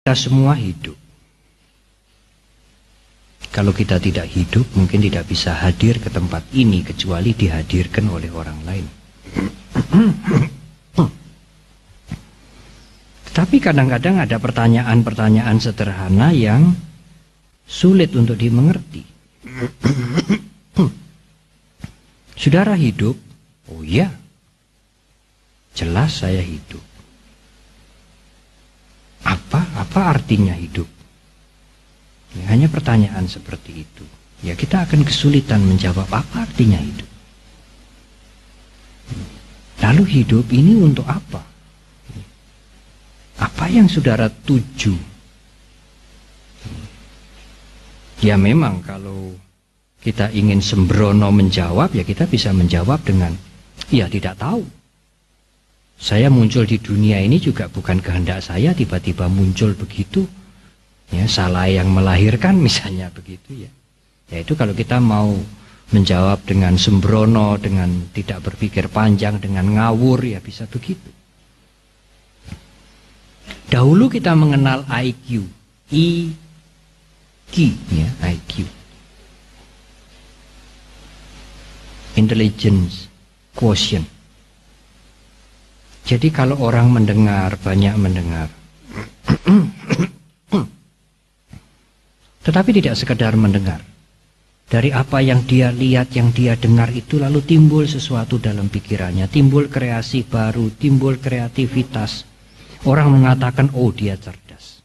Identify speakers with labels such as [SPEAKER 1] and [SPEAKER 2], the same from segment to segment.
[SPEAKER 1] Kita semua hidup. Kalau kita tidak hidup, mungkin tidak bisa hadir ke tempat ini kecuali dihadirkan oleh orang lain. Tetapi kadang-kadang ada pertanyaan-pertanyaan sederhana yang sulit untuk dimengerti. Saudara hidup? Oh iya, jelas saya hidup. Apa artinya hidup? Ya, hanya pertanyaan seperti itu. Ya, kita akan kesulitan menjawab apa artinya hidup. Lalu hidup ini untuk apa? Apa yang saudara tuju? Ya memang kalau kita ingin sembrono menjawab, ya kita bisa menjawab dengan ya tidak tahu. Saya muncul di dunia ini juga bukan kehendak saya, tiba-tiba muncul begitu. Ya, salah yang melahirkan misalnya begitu ya. Ya itu kalau kita mau menjawab dengan sembrono, dengan tidak berpikir panjang, dengan ngawur, ya bisa begitu. Dahulu kita mengenal IQ, ya, IQ. Intelligence Quotient. Jadi kalau orang mendengar, banyak mendengar. Tetapi tidak sekedar mendengar. Dari apa yang dia lihat, yang dia dengar itu lalu timbul sesuatu dalam pikirannya. Timbul kreasi baru, timbul kreativitas. Orang mengatakan, oh dia cerdas.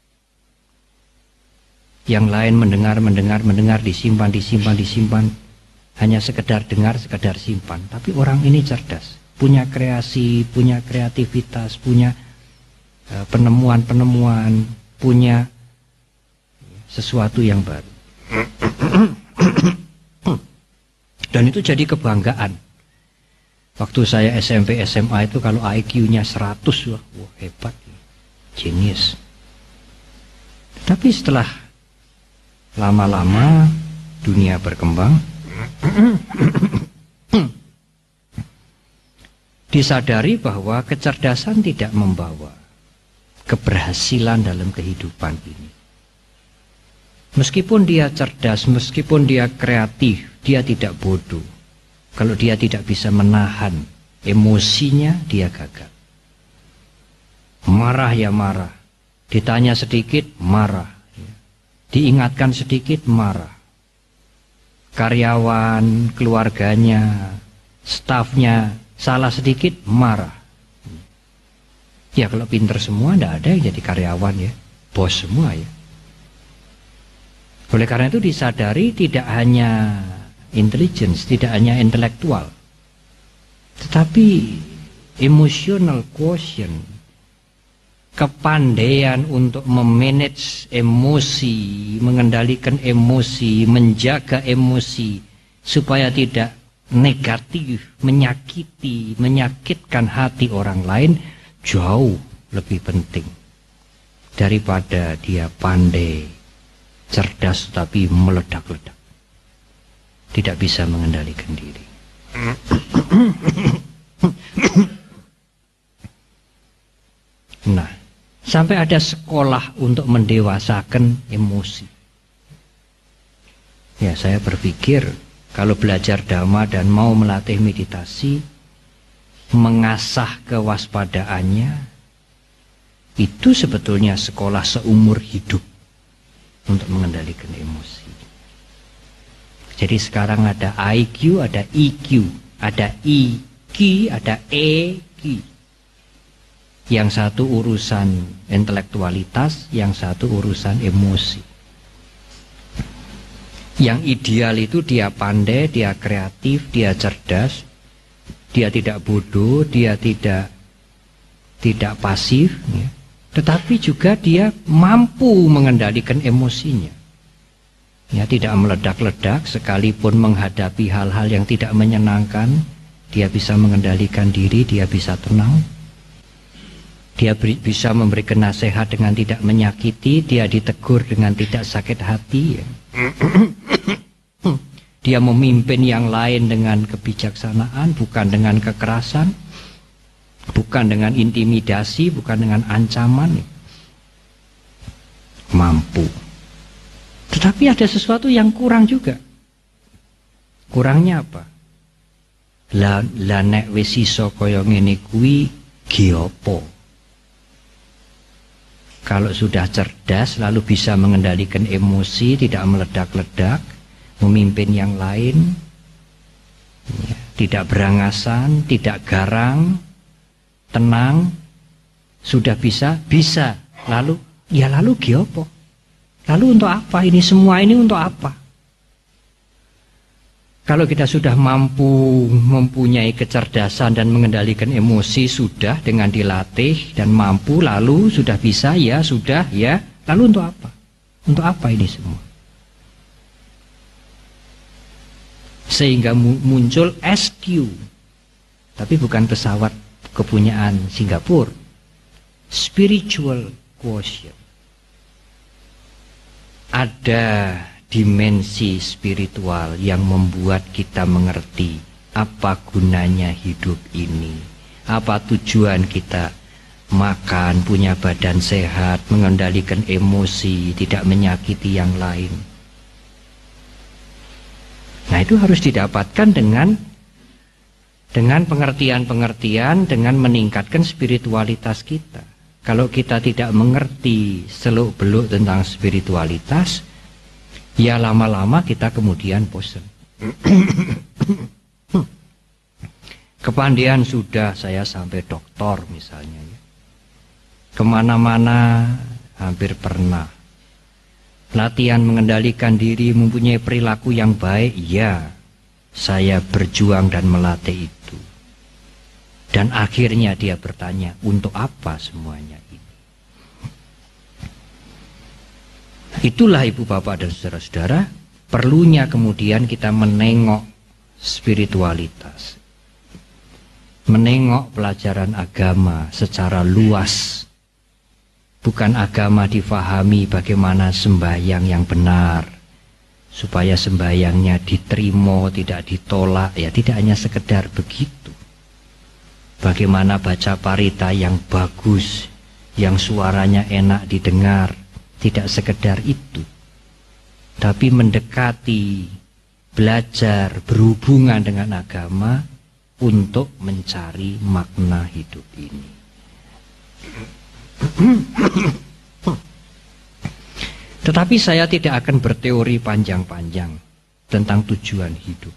[SPEAKER 1] Yang lain mendengar, disimpan. Hanya sekedar dengar, sekedar simpan. Tapi orang ini cerdas. Punya kreasi, punya kreativitas, punya penemuan-penemuan, punya sesuatu yang baru. Dan itu jadi kebanggaan. Waktu saya SMP, SMA itu kalau IQ-nya 100, wah hebat, genius. Tapi setelah lama-lama dunia berkembang, disadari bahwa kecerdasan tidak membawa keberhasilan dalam kehidupan ini. Meskipun dia cerdas, meskipun dia kreatif, dia tidak bodoh. Kalau dia tidak bisa menahan emosinya, dia gagal. Marah ya marah, ditanya sedikit marah, diingatkan sedikit marah. Karyawan, keluarganya, stafnya salah sedikit marah. Ya kalau pinter semua tidak ada yang jadi karyawan ya, bos semua ya. Oleh karena itu disadari tidak hanya intelligence, tidak hanya intelektual, tetapi emotional quotient, kepandaian untuk memanage emosi, mengendalikan emosi, menjaga emosi supaya tidak negatif, menyakitkan hati orang lain jauh lebih penting daripada dia pandai, cerdas tapi meledak-ledak, tidak bisa mengendalikan diri. Nah, sampai ada sekolah untuk mendewasakan emosi. Ya, saya berpikir kalau belajar dhamma dan mau melatih meditasi, mengasah kewaspadaannya, itu sebetulnya sekolah seumur hidup untuk mengendalikan emosi. Jadi sekarang ada IQ, ada EQ, ada EQ, ada EQ. Yang satu urusan intelektualitas, yang satu urusan emosi. Yang ideal itu dia pandai, dia kreatif, dia cerdas, dia tidak bodoh, dia tidak pasif, ya. Tetapi juga dia mampu mengendalikan emosinya. Ya, tidak meledak-ledak, sekalipun menghadapi hal-hal yang tidak menyenangkan, dia bisa mengendalikan diri, dia bisa tenang. Dia bisa memberikan nasihat dengan tidak menyakiti, dia ditegur dengan tidak sakit hati. Ya. Dia memimpin yang lain dengan kebijaksanaan, bukan dengan kekerasan, bukan dengan intimidasi, bukan dengan ancaman. mampu. Tetapi ada sesuatu yang kurang juga. Kurangnya apa? La nek wis iso kaya ngene kuwi ge apa? Kalau sudah cerdas lalu bisa mengendalikan emosi, tidak meledak-ledak, memimpin yang lain, ya, tidak berangasan, tidak garang, tenang, sudah bisa, lalu ge apa? Lalu untuk apa ini semua ini untuk apa? Kalau kita sudah mampu mempunyai kecerdasan dan mengendalikan emosi sudah dengan dilatih dan mampu, lalu sudah bisa, ya sudah, ya, lalu untuk apa? Untuk apa ini semua? Sehingga muncul SQ, tapi bukan pesawat kepunyaan Singapura, spiritual quotient. Ada dimensi spiritual yang membuat kita mengerti apa gunanya hidup ini, apa tujuan kita makan, punya badan sehat, mengendalikan emosi, tidak menyakiti yang lain. Nah, itu harus didapatkan dengan pengertian-pengertian, dengan meningkatkan spiritualitas kita. Kalau kita tidak mengerti seluk-beluk tentang spiritualitas, ya lama-lama kita kemudian bosan. Kepandaian sudah, saya sampai doktor misalnya, ya. Kemana-mana hampir pernah. Latihan mengendalikan diri, mempunyai perilaku yang baik, ya, saya berjuang dan melatih itu. Dan akhirnya dia bertanya, untuk apa semuanya ini? Itulah ibu bapak dan saudara-saudara, perlunya kemudian kita menengok spiritualitas, menengok pelajaran agama secara luas. Bukan agama difahami bagaimana sembahyang yang benar, supaya sembahyangnya diterima, tidak ditolak, ya tidak hanya sekedar begitu. Bagaimana baca parita yang bagus, yang suaranya enak didengar, tidak sekedar itu. Tapi mendekati, belajar, berhubungan dengan agama untuk mencari makna hidup ini. Tetapi saya tidak akan berteori panjang-panjang tentang tujuan hidup.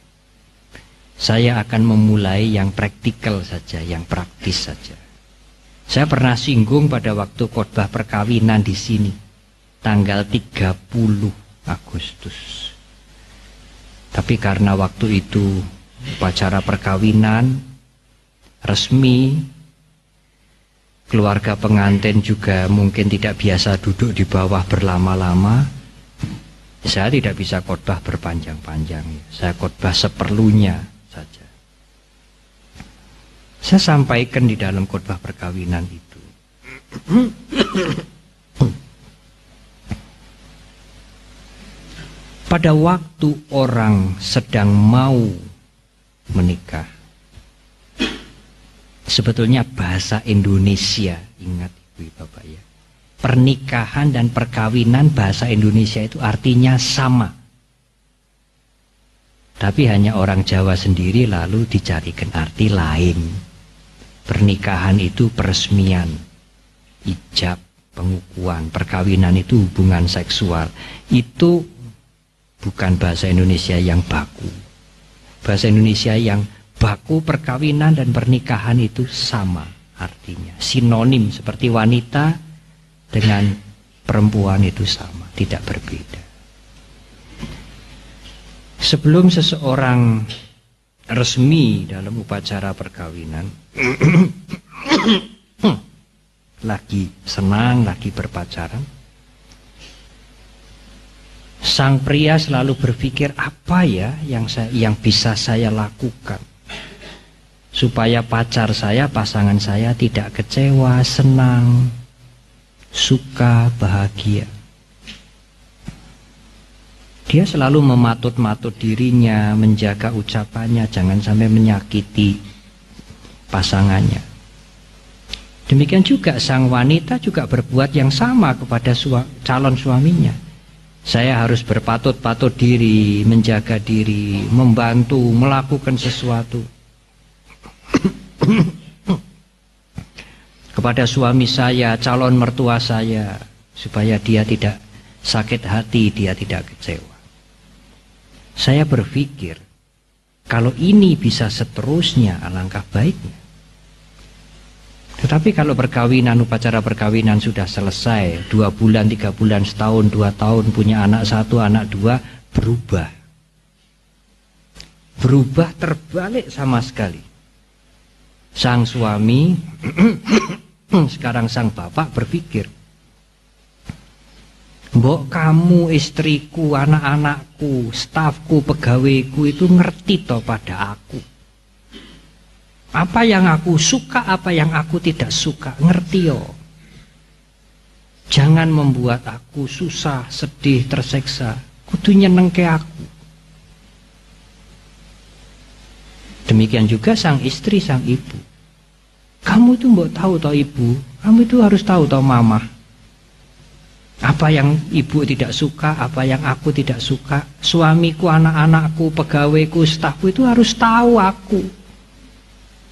[SPEAKER 1] Saya akan memulai yang praktikal saja, yang praktis saja. Saya pernah singgung pada waktu khotbah perkawinan di sini, tanggal 30 Agustus. Tapi karena waktu itu upacara perkawinan resmi, keluarga pengantin juga mungkin tidak biasa duduk di bawah berlama-lama, saya tidak bisa khotbah berpanjang-panjang. Saya khotbah seperlunya saja. Saya sampaikan di dalam khotbah perkawinan itu, pada waktu orang sedang mau menikah, sebetulnya bahasa Indonesia, ingat ibu bapak ya, pernikahan dan perkawinan bahasa Indonesia itu artinya sama. Tapi hanya orang Jawa sendiri lalu dicarikan arti lain. Pernikahan itu peresmian, ijab, pengukuhan. Perkawinan itu hubungan seksual. Itu bukan bahasa Indonesia yang baku. Bahasa Indonesia yang baku, perkawinan dan pernikahan itu sama artinya. Sinonim, seperti wanita dengan perempuan itu sama, tidak berbeda. Sebelum seseorang resmi dalam upacara perkawinan, lagi senang, lagi berpacaran, sang pria selalu berpikir, apa ya yang bisa saya lakukan supaya pacar saya, pasangan saya tidak kecewa, senang, suka, bahagia. Dia selalu mematut-matut dirinya, menjaga ucapannya, jangan sampai menyakiti pasangannya. Demikian juga sang wanita juga berbuat yang sama kepada calon suaminya. Saya harus berpatut-patut diri, menjaga diri, membantu, melakukan sesuatu kepada suami saya, calon mertua saya, supaya dia tidak sakit hati, dia tidak kecewa. Saya berpikir, kalau ini bisa seterusnya, alangkah baiknya. Tetapi kalau perkawinan, upacara perkawinan sudah selesai, 2 bulan, 3 bulan, setahun, 2 tahun, punya anak 1, anak 2, berubah terbalik sama sekali. Sang suami sekarang sang bapak berpikir, mbok kamu, istriku, anak-anakku, stafku, pegawaiku itu ngerti toh pada aku. Apa yang aku suka, apa yang aku tidak suka, ngerti yo. Jangan membuat aku susah, sedih, terseksa. Kudu nyenengke aku. Demikian juga sang istri, sang ibu. Kamu itu mbok tahu toh ibu, kamu itu harus tahu toh mama. Apa yang ibu tidak suka, apa yang aku tidak suka. Suamiku, anak-anakku, pegawaiku, stafku itu harus tahu aku.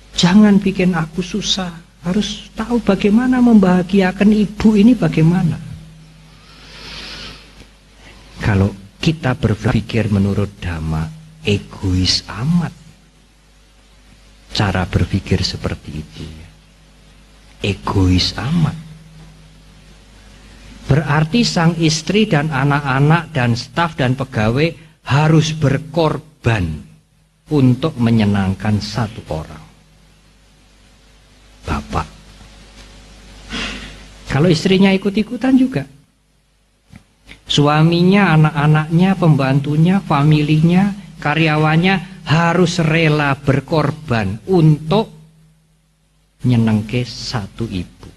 [SPEAKER 1] Jangan bikin aku susah. Harus tahu bagaimana membahagiakan ibu ini bagaimana. Kalau kita berpikir menurut Dhamma, egois amat cara berpikir seperti itu. Egois amat. Berarti sang istri dan anak-anak dan staf dan pegawai harus berkorban untuk menyenangkan satu orang. Bapak. Kalau istrinya ikut-ikutan juga. Suaminya, anak-anaknya, pembantunya, familinya, karyawannya harus rela berkorban untuk nyenengke satu ibu.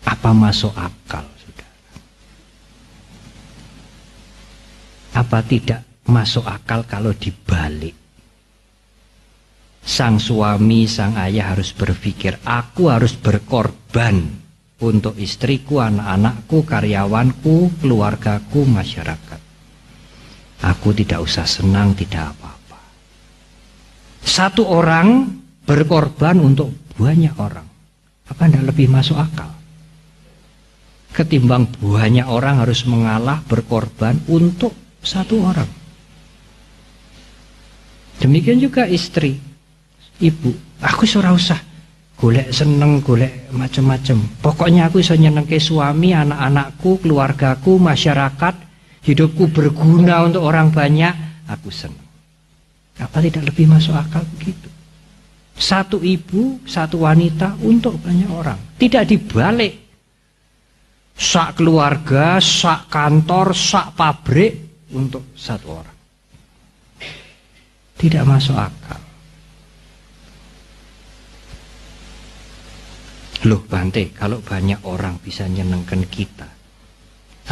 [SPEAKER 1] Apa masuk akal, saudara? Apa tidak masuk akal kalau dibalik? Sang suami, sang ayah harus berpikir, aku harus berkorban untuk istriku, anak-anakku, karyawanku, keluargaku, masyarakat. Aku tidak usah senang, tidak apa-apa. Satu orang berkorban untuk banyak orang. Apa tidak lebih masuk akal? Ketimbang banyak orang harus mengalah berkorban untuk satu orang. Demikian juga istri. Ibu, aku ora usah golek seneng, golek macem-macem. Pokoknya aku bisa nyenengke suami, anak-anakku, keluargaku, masyarakat, hidupku berguna untuk orang banyak, aku seneng. Apa tidak lebih masuk akal begitu? Satu ibu, satu wanita untuk banyak orang. Tidak dibalik. Sak keluarga, sak kantor, sak pabrik untuk satu orang. Tidak masuk akal. Loh Bante, kalau banyak orang bisa nyenengkan kita,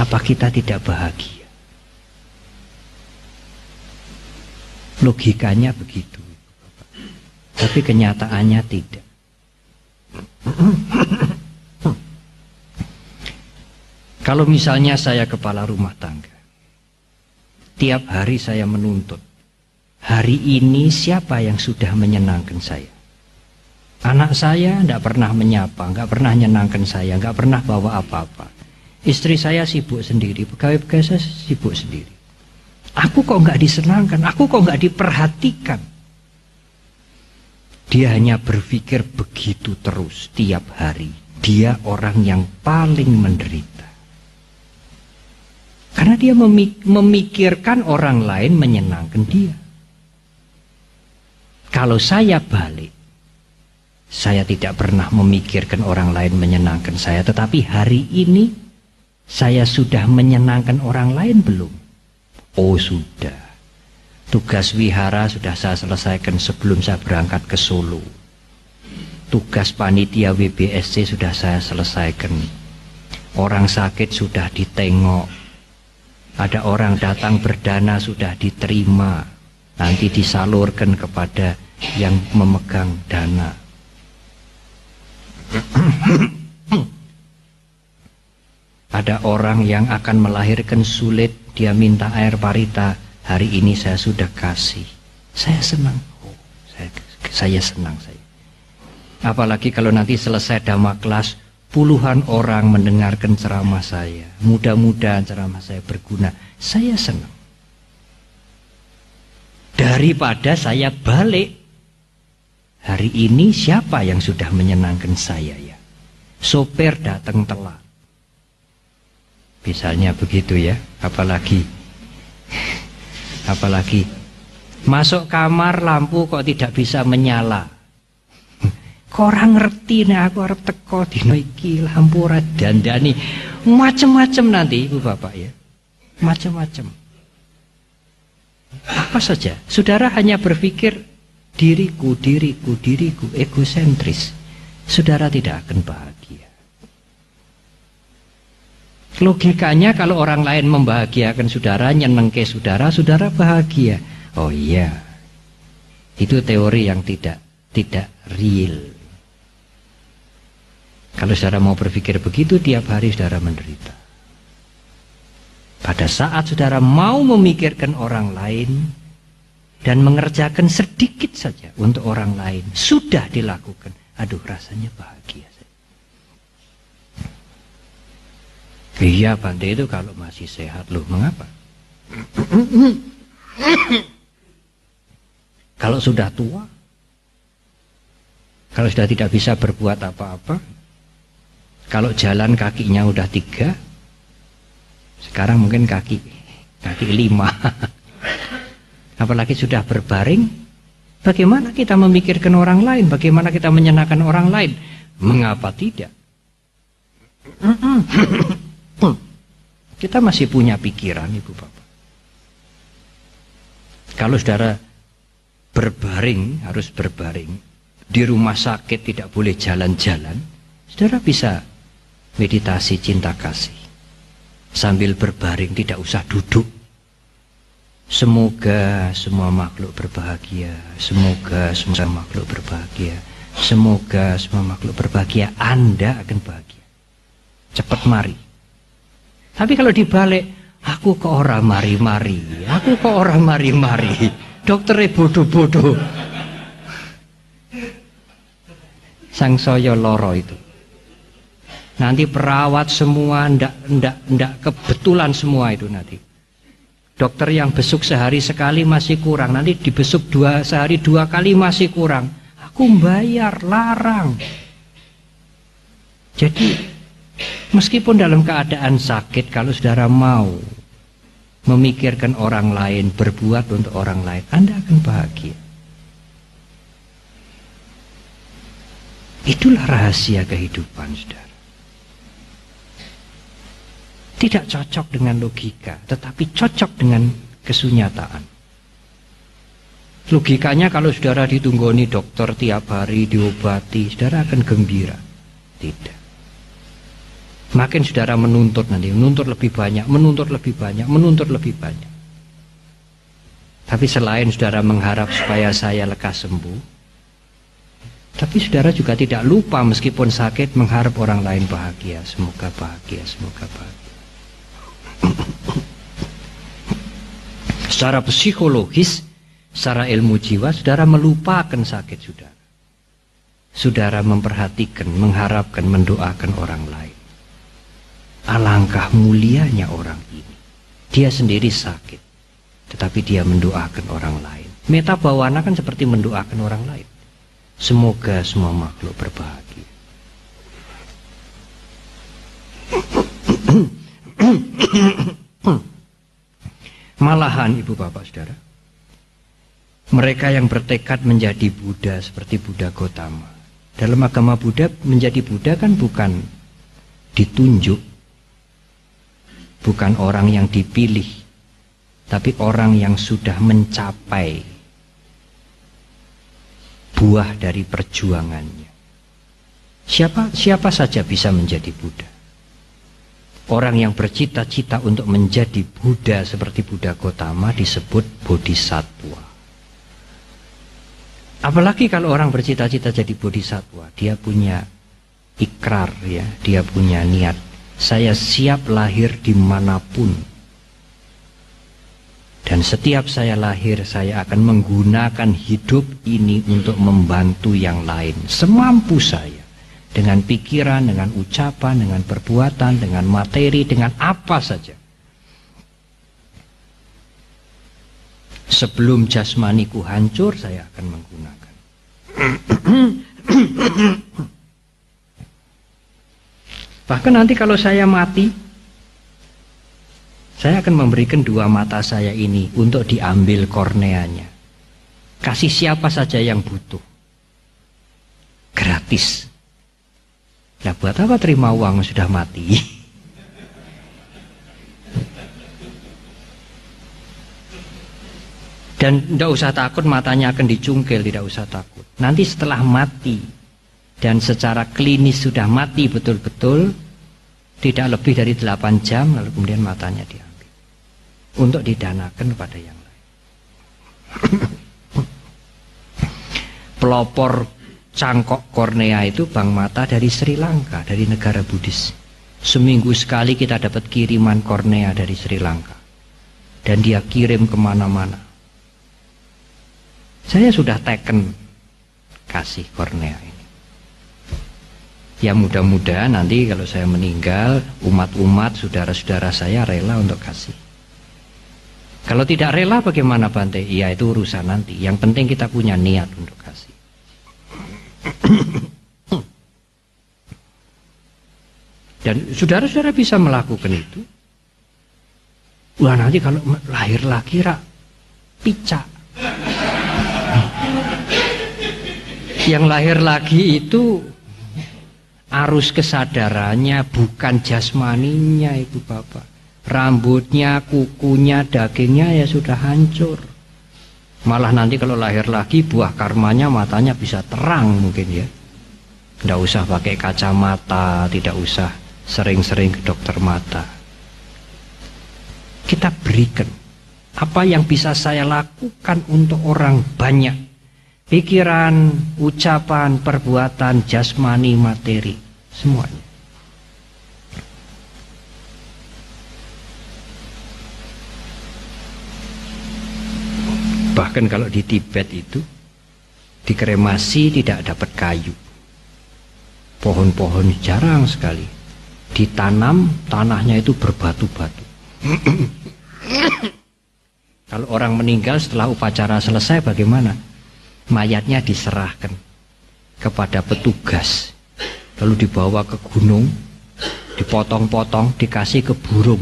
[SPEAKER 1] apa kita tidak bahagia? Logikanya begitu, tapi kenyataannya tidak. Kalau misalnya saya kepala rumah tangga, tiap hari saya menuntut, hari ini siapa yang sudah menyenangkan saya? Anak saya tidak pernah menyapa, nggak pernah menyenangkan saya, nggak pernah bawa apa-apa. Istri saya sibuk sendiri, pegawai-pegawai saya sibuk sendiri. Aku kok nggak disenangkan, aku kok nggak diperhatikan. Dia hanya berpikir begitu terus tiap hari. Dia orang yang paling menderita. Karena dia memikirkan orang lain menyenangkan dia. Kalau saya balik, saya tidak pernah memikirkan orang lain menyenangkan saya, tetapi hari ini saya sudah menyenangkan orang lain belum? Oh sudah. Tugas wihara sudah saya selesaikan sebelum saya berangkat ke Solo. Tugas panitia WBSC sudah saya selesaikan. Orang sakit sudah ditengok. Ada orang datang berdana sudah diterima. Nanti disalurkan kepada yang memegang dana. Ada orang yang akan melahirkan sulit, dia minta air parita, hari ini saya sudah kasih. Saya senang. Oh, saya senang saya. Apalagi kalau nanti selesai dhamma kelas, puluhan orang mendengarkan ceramah saya. Mudah-mudahan ceramah saya berguna. Saya senang. Daripada saya balik, hari ini siapa yang sudah menyenangkan saya ya? Sopir datang telat. Misalnya begitu ya, apalagi masuk kamar lampu kok tidak bisa menyala. Kok orang ngerti nih aku harap teko dino iki lampu ora dandani. Macem-macem nanti Ibu Bapak ya. Macem-macem. Apa saja. Saudara hanya berpikir diriku, egosentris. Saudara tidak akan bahagia. Logikanya kalau orang lain membahagiakan saudara, nyenengke saudara, saudara bahagia. Oh iya. Itu teori yang tidak real. Kalau saudara mau berpikir begitu, tiap hari saudara menderita. Pada saat saudara mau memikirkan orang lain dan mengerjakan sedikit saja untuk orang lain, sudah dilakukan. Aduh, rasanya bahagia. Iya, Bante, itu kalau masih sehat loh. Mengapa? Kalau sudah tua, kalau sudah tidak bisa berbuat apa-apa, kalau jalan kakinya udah 3, sekarang mungkin kaki 5. Apalagi sudah berbaring, bagaimana kita memikirkan orang lain, bagaimana kita menyenangkan orang lain? Mengapa tidak? Kita masih punya pikiran, Ibu Bapak. Kalau saudara berbaring, harus berbaring, di rumah sakit tidak boleh jalan-jalan, saudara bisa meditasi cinta kasih. Sambil berbaring, tidak usah duduk. Semoga semua makhluk berbahagia. Semoga semua makhluk berbahagia. Semoga semua makhluk berbahagia. Anda akan bahagia. Cepat mari. Tapi kalau dibalik, aku kok orang mari-mari. Aku kok orang mari-mari. Dokternya bodoh-bodoh. Sang saya loro itu. Nanti perawat semua ndak kebetulan semua itu nanti. Dokter yang besuk sehari sekali masih kurang, nanti dibesuk sehari 2 kali masih kurang. Aku bayar, larang. Jadi meskipun dalam keadaan sakit, kalau saudara mau memikirkan orang lain, berbuat untuk orang lain, Anda akan bahagia. Itulah rahasia kehidupan, saudara. Tidak cocok dengan logika, tetapi cocok dengan kesunyataan. Logikanya kalau saudara ditunggoni dokter tiap hari, diobati, saudara akan gembira. Tidak. Makin saudara menuntut nanti, menuntut lebih banyak, menuntut lebih banyak, menuntut lebih banyak. Tapi selain saudara mengharap supaya saya lekas sembuh, tapi saudara juga tidak lupa meskipun sakit mengharap orang lain bahagia. Semoga bahagia, semoga bahagia. Secara psikologis, secara ilmu jiwa, saudara melupakan sakit saudara. Saudara memperhatikan, mengharapkan, mendoakan orang lain. Alangkah mulianya orang ini. Dia sendiri sakit, tetapi dia mendoakan orang lain. Meta bawana kan seperti mendoakan orang lain. Semoga semua makhluk berbahagia. Malahan Ibu Bapak Saudara, mereka yang bertekad menjadi Buddha seperti Buddha Gotama. Dalam agama Buddha, menjadi Buddha kan bukan ditunjuk, bukan orang yang dipilih, tapi orang yang sudah mencapai buah dari perjuangannya. Siapa saja bisa menjadi Buddha. Orang yang bercita-cita untuk menjadi Buddha seperti Buddha Gotama disebut Bodhisattva. Apalagi kalau orang bercita-cita jadi Bodhisattva, dia punya ikrar ya, dia punya niat, saya siap lahir dimanapun, dan setiap saya lahir saya akan menggunakan hidup ini untuk membantu yang lain semampu saya, dengan pikiran, dengan ucapan, dengan perbuatan, dengan materi, dengan apa saja. Sebelum jasmaniku hancur, saya akan menggunakan. Bahkan nanti kalau saya mati, saya akan memberikan dua mata saya ini untuk diambil korneanya. Kasih siapa saja yang butuh. Gratis. Ya buat apa terima uang sudah mati? Dan tidak usah takut matanya akan dicungkil, tidak usah takut. Nanti setelah mati dan secara klinis sudah mati betul-betul, tidak lebih dari 8 jam lalu kemudian matanya diambil untuk didanakan kepada yang lain. Pelopor cangkok kornea itu bank mata dari Sri Lanka, dari negara Buddhis. Seminggu sekali kita dapat kiriman kornea dari Sri Lanka, dan dia kirim kemana-mana. Saya sudah teken kasih kornea ini. Ya mudah-mudahan nanti kalau saya meninggal, umat-umat, saudara-saudara saya rela untuk kasih. Kalau tidak rela bagaimana Bante? Ya itu urusan nanti. Yang penting kita punya niat untuk kasih. Dan saudara-saudara bisa melakukan itu. Wah nanti kalau lahir lagi picak. Yang lahir lagi itu arus kesadarannya bukan jasmaninya itu Bapak. Rambutnya, kukunya, dagingnya ya sudah hancur. Malah nanti kalau lahir lagi buah karmanya matanya bisa terang mungkin ya. Tidak usah pakai kacamata, tidak usah sering-sering ke dokter mata. Kita berikan apa yang bisa saya lakukan untuk orang banyak. Pikiran, ucapan, perbuatan, jasmani, materi, semuanya. Bahkan kalau di Tibet itu, dikremasi tidak dapat kayu. Pohon-pohon jarang sekali. Ditanam, tanahnya itu berbatu-batu. Kalau orang meninggal setelah upacara selesai bagaimana? Mayatnya diserahkan kepada petugas, lalu dibawa ke gunung, dipotong-potong, dikasih ke burung.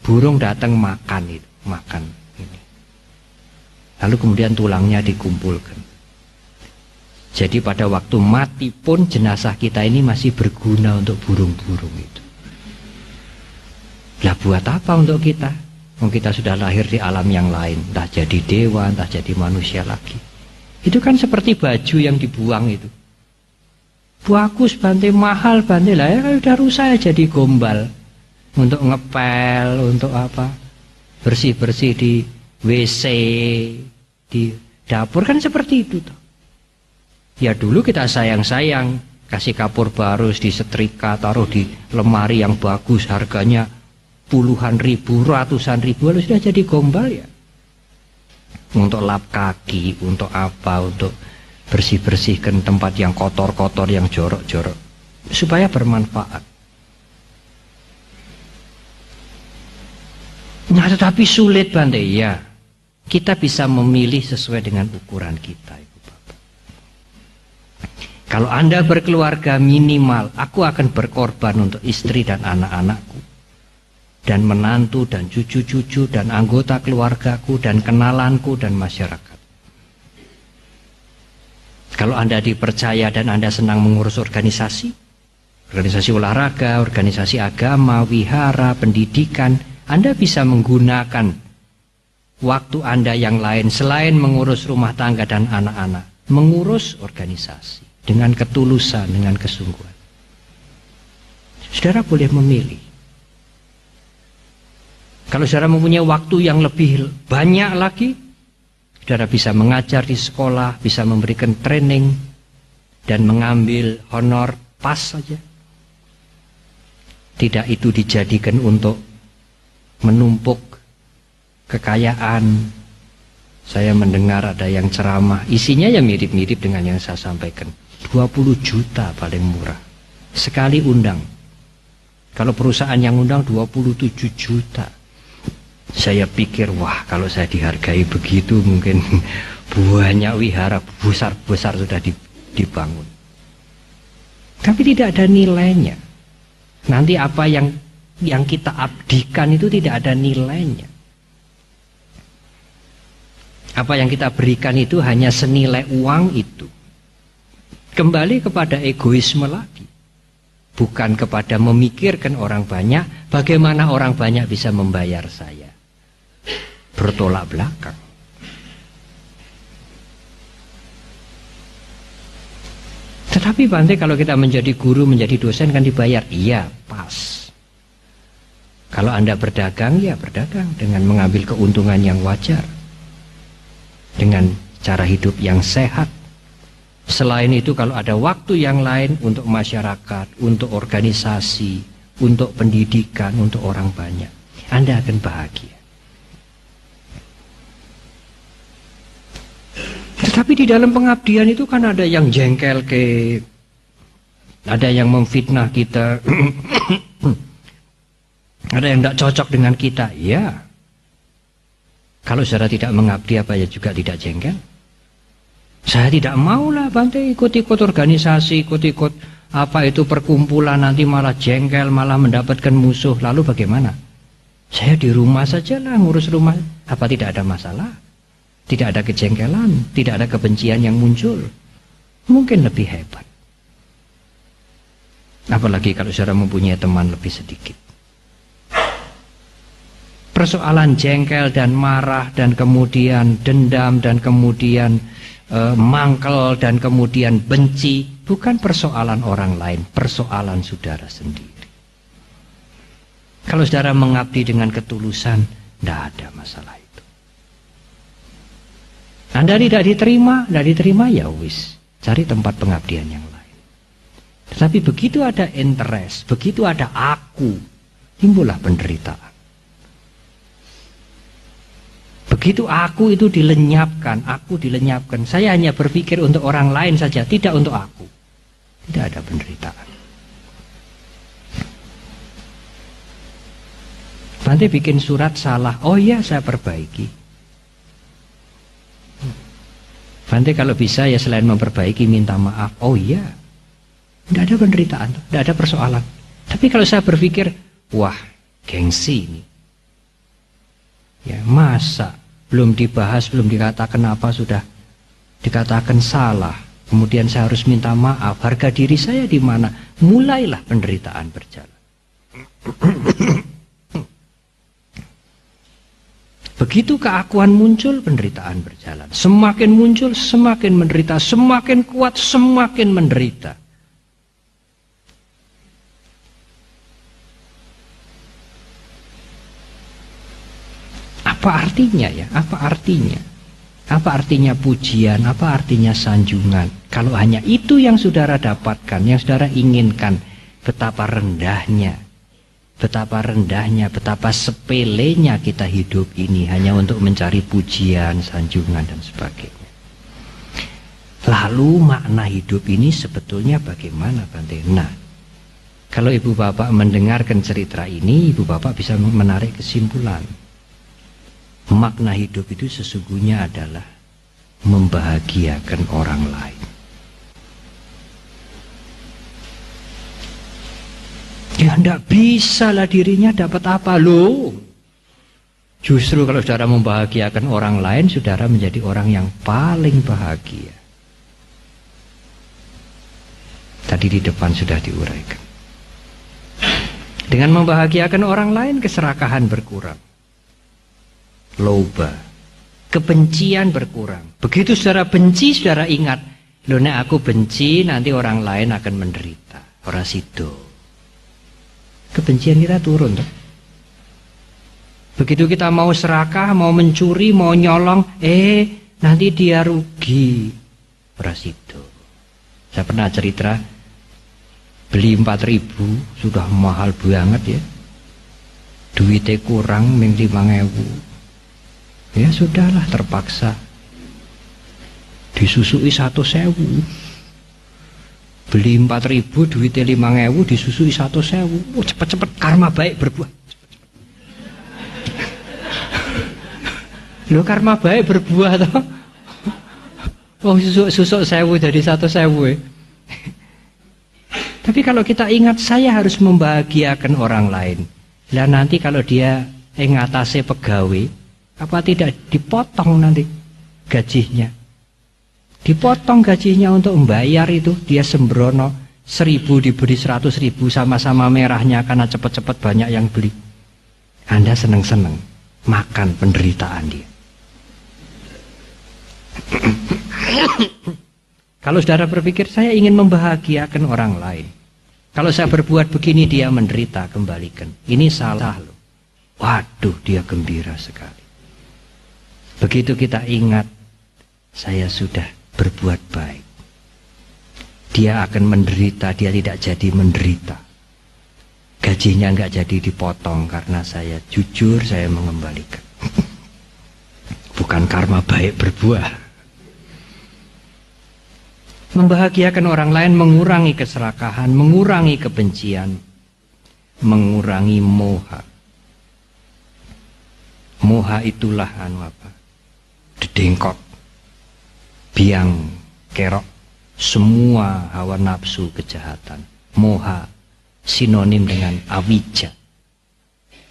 [SPEAKER 1] Burung datang makan itu, makan ini. Lalu kemudian tulangnya dikumpulkan. Jadi pada waktu mati pun jenazah kita ini masih berguna untuk burung-burung itu. Lah buat apa untuk kita? Kita sudah lahir di alam yang lain, entah jadi dewa, entah jadi manusia lagi. Itu kan seperti baju yang dibuang itu. Bagus Bante, mahal Bante, lah ya udah rusak ya jadi gombal. Untuk ngepel, untuk apa? Bersih-bersih di WC, di dapur kan seperti itu toh. Ya dulu kita sayang-sayang, kasih kapur baru, disetrika, taruh di lemari yang bagus, harganya puluhan ribu, ratusan ribu, lalu sudah jadi gombal ya. Untuk lap kaki, untuk apa, untuk bersih-bersihkan tempat yang kotor-kotor, yang jorok-jorok, supaya bermanfaat. Nah tetapi sulit Bante, ya. Kita bisa memilih sesuai dengan ukuran kita, Ibu Bapak. Kalau Anda berkeluarga minimal, aku akan berkorban untuk istri dan anak-anakku, dan menantu dan cucu-cucu dan anggota keluargaku dan kenalanku dan masyarakat. Kalau Anda dipercaya dan Anda senang mengurus organisasi olahraga, organisasi agama, wihara, pendidikan, Anda bisa menggunakan waktu Anda yang lain selain mengurus rumah tangga dan anak-anak, mengurus organisasi dengan ketulusan, dengan kesungguhan. Saudara boleh memilih. Kalau saudara mempunyai waktu yang lebih banyak lagi, saudara bisa mengajar di sekolah, bisa memberikan training, dan mengambil honor pas saja. Tidak itu dijadikan untuk menumpuk kekayaan. Saya mendengar ada yang ceramah, isinya ya mirip-mirip dengan yang saya sampaikan. 20 juta paling murah. Sekali undang. Kalau perusahaan yang undang 27 juta. Saya pikir, wah kalau saya dihargai begitu mungkin banyak wihara besar-besar sudah dibangun. Tapi tidak ada nilainya. Nanti apa yang kita abdikan itu tidak ada nilainya. Apa yang kita berikan itu hanya senilai uang itu. Kembali kepada egoisme lagi. Bukan kepada memikirkan orang banyak, bagaimana orang banyak bisa membayar saya. Bertolak belakang. Tetapi Bante, kalau kita menjadi guru, menjadi dosen kan dibayar. Iya, pas. Kalau Anda berdagang, ya berdagang dengan mengambil keuntungan yang wajar. Dengan cara hidup yang sehat. Selain itu kalau ada waktu yang lain untuk masyarakat, untuk organisasi, untuk pendidikan, untuk orang banyak, Anda akan bahagia. Tetapi di dalam pengabdian itu kan ada yang jengkel ada yang memfitnah kita, ada yang tidak cocok dengan kita. Ya, kalau saudara tidak mengabdi apa ya juga tidak jengkel. Saya tidak maulah Bante ikut-ikut organisasi, ikut-ikut apa itu perkumpulan, nanti malah jengkel, malah mendapatkan musuh. Lalu bagaimana? Saya di rumah sajalah ngurus rumah. Apa tidak ada masalah? Tidak ada kejengkelan, tidak ada kebencian yang muncul. Mungkin lebih hebat. Apalagi kalau saudara mempunyai teman lebih sedikit. Persoalan jengkel dan marah dan kemudian dendam dan kemudian mangkel dan kemudian benci bukan persoalan orang lain, persoalan saudara sendiri. Kalau saudara mengabdi dengan ketulusan, tidak ada masalah itu. Anda tidak diterima ya wis, cari tempat pengabdian yang lain. Tetapi begitu ada interest, begitu ada aku, timbullah penderitaan. Begitu aku itu dilenyapkan, saya hanya berpikir untuk orang lain saja, tidak untuk aku. Tidak ada penderitaan. Nanti bikin surat salah, oh iya saya perbaiki. Nanti kalau bisa ya selain memperbaiki minta maaf, oh iya. Tidak ada penderitaan, tidak ada persoalan. Tapi kalau saya berpikir, wah gengsi ini. Ya masa belum dibahas, belum dikatakan apa sudah dikatakan salah. Kemudian saya harus minta maaf. Harga diri saya di mana? Mulailah penderitaan berjalan. Begitu keakuan muncul, penderitaan berjalan. Semakin muncul, semakin menderita. Semakin kuat, semakin menderita. Apa artinya ya? Apa artinya? Apa artinya pujian? Apa artinya sanjungan? Kalau hanya itu yang saudara dapatkan, yang saudara inginkan, betapa rendahnya, betapa sepelenya kita hidup ini hanya untuk mencari pujian, sanjungan dan sebagainya. Lalu makna hidup ini sebetulnya bagaimana, Bante? Nah, kalau ibu bapak mendengarkan cerita ini, ibu bapak bisa menarik kesimpulan. Makna hidup itu sesungguhnya adalah membahagiakan orang lain. Ya enggak bisa lah dirinya dapat apa loh. Justru kalau saudara membahagiakan orang lain, saudara menjadi orang yang paling bahagia. Tadi di depan sudah diuraikan. Dengan membahagiakan orang lain, keserakahan berkurang. Loba, kebencian berkurang. Begitu saudara benci, saudara ingat, loh nek aku benci nanti orang lain akan menderita. Ora sido. Kebencian kita turun tuh. Begitu kita mau serakah, mau mencuri, mau nyolong, nanti dia rugi. Ora sido. Saya pernah cerita, Beli 4.000 sudah mahal banget ya. Duitnya kurang ming 5.000. Ya sudahlah, terpaksa disusui 1.000. Beli 4.000 duitnya 5.000 disusui 1.000. Oh, cepet-cepet karma baik berbuah. Lo karma baik berbuah toh. Oh, susuk 1.000 dari 1.000 ya. Tapi kalau kita ingat, saya harus membahagiakan orang lain. Lah nanti kalau dia ngatasi pegawai, apa tidak dipotong nanti gajinya? Dipotong gajinya untuk membayar itu. Dia sembrono 1.000 diberi 100.000, sama-sama merahnya karena cepat-cepat banyak yang beli. Anda seneng-seneng makan penderitaan dia. Kalau saudara berpikir saya ingin membahagiakan orang lain, kalau saya berbuat begini dia menderita, kembalikan. Ini salah loh. Waduh, dia gembira sekali. Begitu kita ingat, saya sudah berbuat baik, dia akan menderita. Dia tidak jadi menderita. Gajinya nggak jadi dipotong karena saya jujur, saya mengembalikan. Bukan karma baik berbuah. Membahagiakan orang lain mengurangi keserakahan, mengurangi kebencian, mengurangi moha. Moha itulah dedengkot, biang kerok, semua hawa nafsu kejahatan. Moha sinonim dengan awija,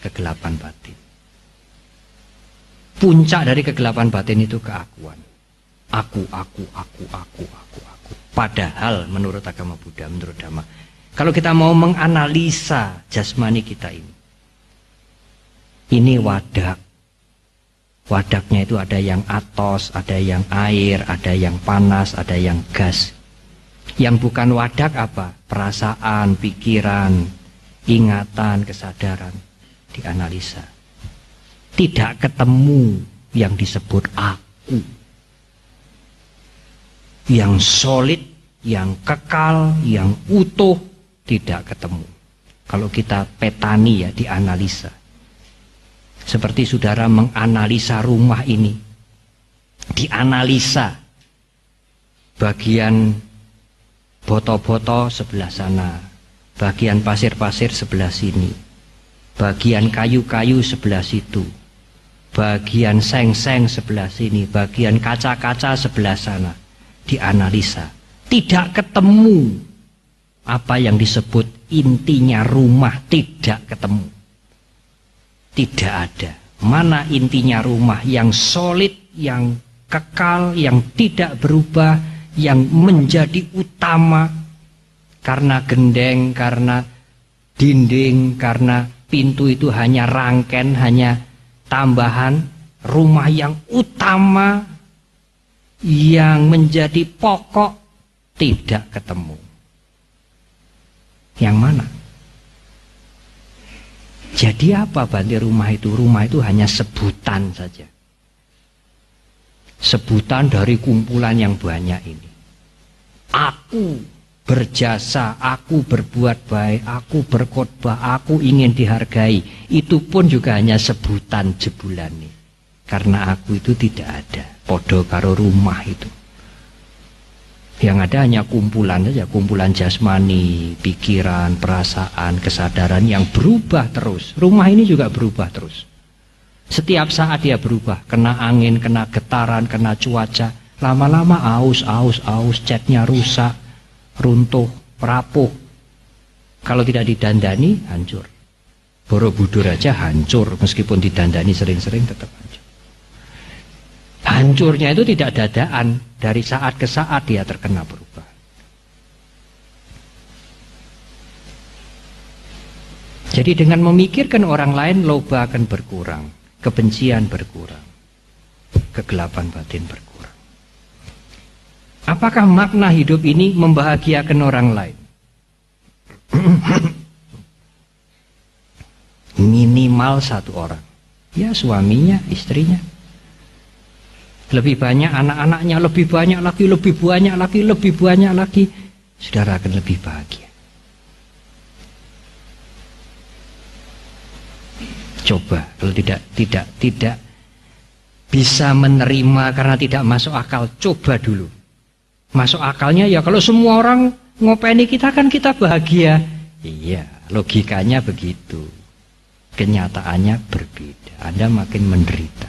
[SPEAKER 1] kegelapan batin. Puncak dari kegelapan batin itu keakuan. Aku. Padahal menurut agama Buddha, menurut Dhamma, kalau kita mau menganalisa jasmani kita ini wadak. Wadaknya itu ada yang atos, ada yang air, ada yang panas, ada yang gas. Yang bukan wadak apa? Perasaan, pikiran, ingatan, kesadaran. Dianalisa. Tidak ketemu yang disebut aku. Yang solid, yang kekal, yang utuh, tidak ketemu. Kalau kita petani ya, dianalisa. Seperti saudara menganalisa rumah ini, dianalisa bagian boto-boto sebelah sana, bagian pasir-pasir sebelah sini, bagian kayu-kayu sebelah situ, bagian seng-seng sebelah sini, bagian kaca-kaca sebelah sana. Dianalisa, tidak ketemu apa yang disebut intinya rumah, tidak ketemu, tidak ada. Mana intinya rumah yang solid, yang kekal, yang tidak berubah, yang menjadi utama, karena gendeng, karena dinding, karena pintu itu hanya rangken, hanya tambahan. Rumah yang utama, yang menjadi pokok, tidak ketemu. Yang mana? Jadi apa Bante rumah itu? Rumah itu hanya sebutan saja. Sebutan dari kumpulan yang banyak ini. Aku berjasa, aku berbuat baik, aku berkhotbah, aku ingin dihargai. Itu pun juga hanya sebutan jebulan nih. Karena aku itu tidak ada. Podo karo rumah itu. Yang ada hanya kumpulan saja, kumpulan jasmani, pikiran, perasaan, kesadaran yang berubah terus. Rumah ini juga berubah terus. Setiap saat dia berubah, kena angin, kena getaran, kena cuaca. Lama-lama aus, catnya rusak, runtuh, rapuh. Kalau tidak didandani, hancur. Borobudur aja hancur, meskipun didandani sering-sering tetap hancur. Hancurnya itu tidak dadaan, dari saat ke saat dia terkena perubahan. Jadi dengan memikirkan orang lain, loba akan berkurang, kebencian berkurang, kegelapan batin berkurang. Apakah makna hidup ini membahagiakan orang lain? Minimal satu orang, ya suaminya, istrinya. Lebih banyak anak-anaknya, lebih banyak lagi, lebih banyak lagi, lebih banyak lagi. Saudara akan lebih bahagia. Coba kalau tidak bisa menerima karena tidak masuk akal, coba dulu. Masuk akalnya ya kalau semua orang ngopeni kita kan kita bahagia. Iya, logikanya begitu. Kenyataannya berbeda. Anda makin menderita.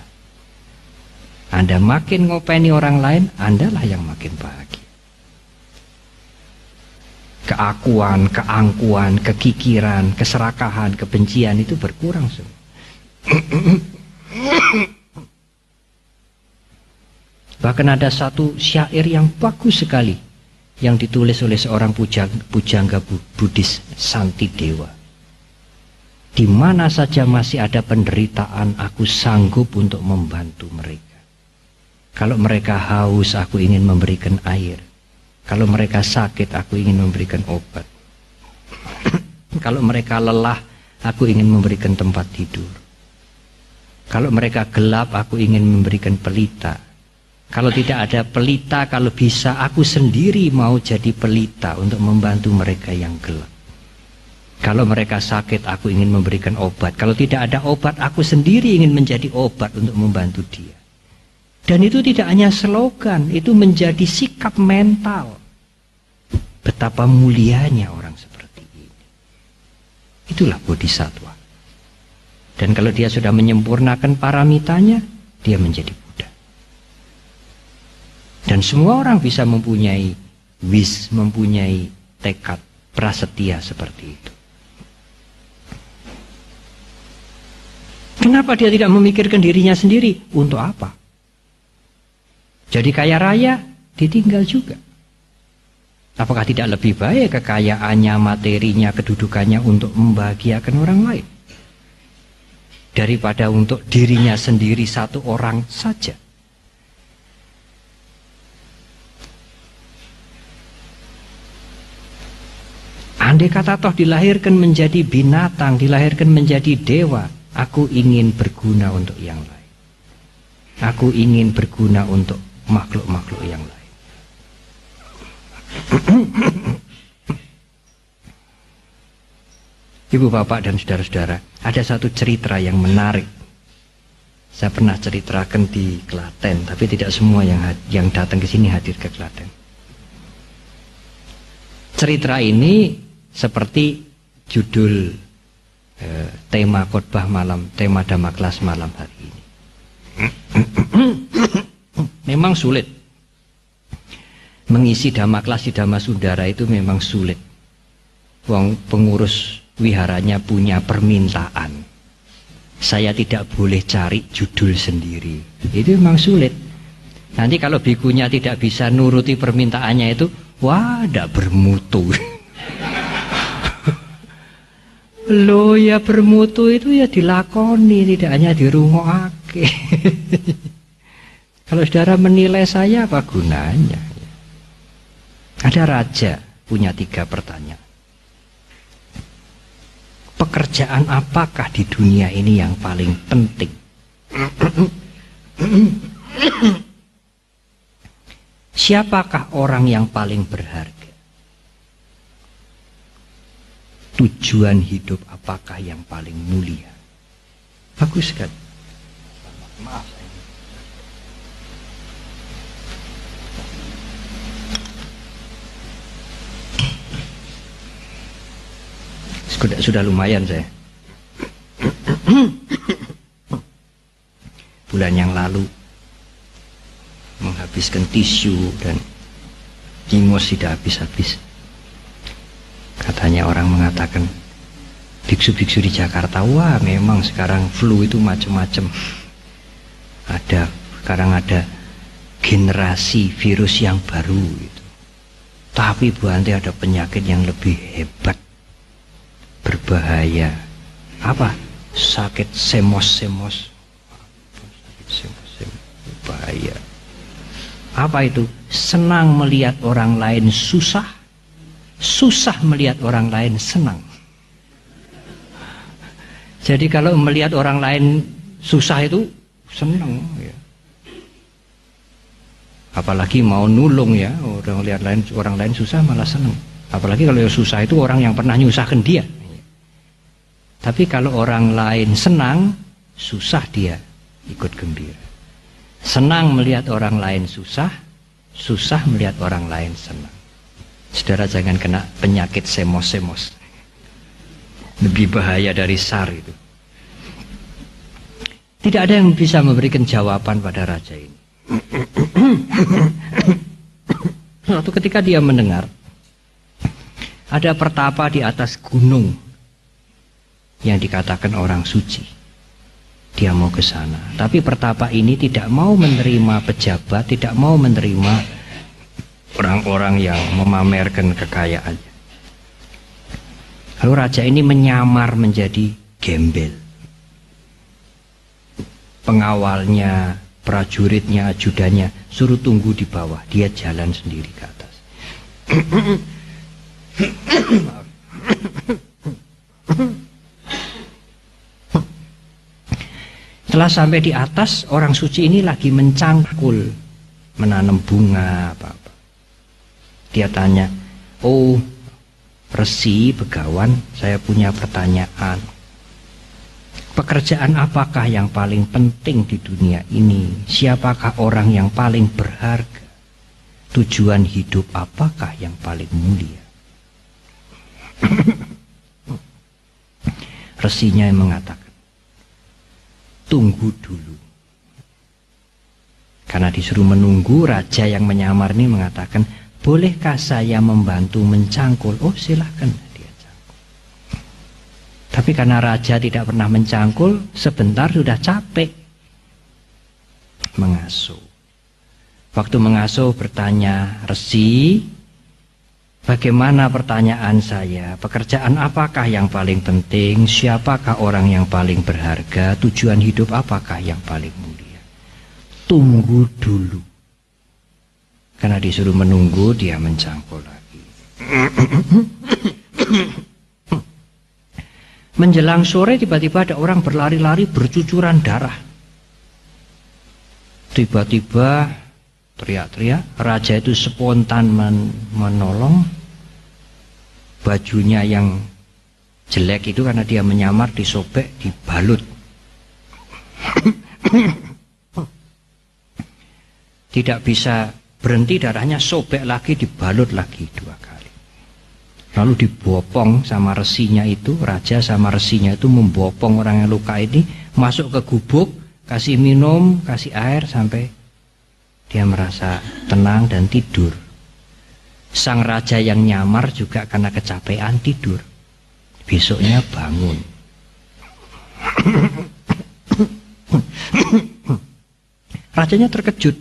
[SPEAKER 1] Anda makin ngopeni orang lain, Andalah yang makin bahagia. Keakuan, keangkuhan, kekikiran, keserakahan, kebencian itu berkurang semua. Bahkan ada satu syair yang bagus sekali yang ditulis oleh seorang pujangga Buddhis, Santidewa. Di mana saja masih ada penderitaan, aku sanggup untuk membantu mereka. Kalau mereka haus, aku ingin memberikan air. Kalau mereka sakit, aku ingin memberikan obat. Kalau mereka lelah, aku ingin memberikan tempat tidur. Kalau mereka gelap, aku ingin memberikan pelita. Kalau tidak ada pelita, kalau bisa aku sendiri mau jadi pelita untuk membantu mereka yang gelap. Kalau mereka sakit, aku ingin memberikan obat. Kalau tidak ada obat, aku sendiri ingin menjadi obat untuk membantu dia. Dan itu tidak hanya slogan, itu menjadi sikap mental. Betapa mulianya orang seperti ini. Itulah bodhisattva. Dan kalau dia sudah menyempurnakan paramitanya, dia menjadi Buddha. Dan semua orang bisa mempunyai mempunyai tekad prasetya seperti itu. Kenapa dia tidak memikirkan dirinya sendiri? Untuk apa? Jadi kaya raya, ditinggal juga. Apakah tidak lebih baik kekayaannya, materinya, kedudukannya untuk membahagiakan orang lain? Daripada untuk dirinya sendiri satu orang saja. Andai kata toh dilahirkan menjadi binatang, dilahirkan menjadi dewa, aku ingin berguna untuk yang lain. Aku ingin berguna untuk makhluk-makhluk yang lain. Ibu bapak dan saudara-saudara, ada satu cerita yang menarik. Saya pernah ceritakan di Klaten, tapi tidak semua yang datang ke sini hadir ke Klaten. Cerita ini seperti judul tema khotbah malam, tema dhamma kelas malam hari ini. Memang sulit mengisi dhamma kelas di Dhamma Sundara, itu memang sulit. Pengurus wiharanya punya permintaan, saya tidak boleh cari judul sendiri. Itu memang sulit. Nanti kalau bikunya tidak bisa nuruti permintaannya itu, wah, tidak bermutu. Loh ya, bermutu itu ya dilakoni, tidak hanya dirungokake. Kalau saudara menilai saya, apa gunanya? Ada raja punya 3 pertanyaan. Pekerjaan apakah di dunia ini yang paling penting? Siapakah orang yang paling berharga? Tujuan hidup apakah yang paling mulia? Bagus kan? Maaf. Sudah lumayan saya. Bulan yang lalu menghabiskan tisu dan ingos tidak habis-habis. Katanya orang mengatakan, biksu-biksu di Jakarta, wah memang sekarang flu itu macam-macam. Sekarang ada generasi virus yang baru gitu. Tapi Bu Anti ada penyakit yang lebih hebat, berbahaya. Apa? Sakit semos-semos. Bahaya. Apa itu? Senang melihat orang lain susah, susah melihat orang lain senang. Jadi kalau melihat orang lain susah itu senang ya. Apalagi mau nulung ya, orang lain susah malah senang. Apalagi kalau yang susah itu orang yang pernah nyusahkan dia. Tapi kalau orang lain senang, susah dia ikut gembira. Senang melihat orang lain susah, susah melihat orang lain senang. Saudara jangan kena penyakit semos-semos. Lebih bahaya dari SAR itu. Tidak ada yang bisa memberikan jawaban pada raja ini. Suatu ketika dia mendengar ada pertapa di atas gunung yang dikatakan orang suci. Dia mau ke sana. Tapi pertapa ini tidak mau menerima pejabat, tidak mau menerima orang-orang yang memamerkan kekayaannya. Lalu raja ini menyamar menjadi gembel. Pengawalnya, prajuritnya, ajudannya suruh tunggu di bawah. Dia jalan sendiri ke atas. Setelah sampai di atas, orang suci ini lagi mencangkul, menanam bunga apa-apa. Dia tanya, "Oh, Resi Begawan, saya punya pertanyaan. Pekerjaan apakah yang paling penting di dunia ini? Siapakah orang yang paling berharga? Tujuan hidup apakah yang paling mulia?" Resinya yang mengatakan, "Tunggu dulu." Karena disuruh menunggu, raja yang menyamar ini mengatakan, "Bolehkah saya membantu mencangkul?" "Oh, silahkan." Dia cangkul. Tapi karena raja tidak pernah mencangkul, sebentar sudah capek mengasuh. Waktu mengasuh bertanya, "Resi, bagaimana pertanyaan saya? Pekerjaan apakah yang paling penting? Siapakah orang yang paling berharga? Tujuan hidup apakah yang paling mulia?" "Tunggu dulu." Karena disuruh menunggu, dia mencangkul lagi. Menjelang sore tiba-tiba ada orang berlari-lari bercucuran darah. Tiba-tiba teriak-teriak, raja itu spontan menolong. Bajunya yang jelek itu karena dia menyamar disobek, dibalut. Tidak bisa berhenti, darahnya sobek lagi, dibalut lagi 2 kali. Lalu dibopong sama resinya itu, raja sama resinya itu membopong orang yang luka ini, masuk ke gubuk, kasih minum, kasih air sampai dia merasa tenang dan tidur. Sang raja yang nyamar juga karena kecapean tidur. Besoknya bangun. Rajanya terkejut.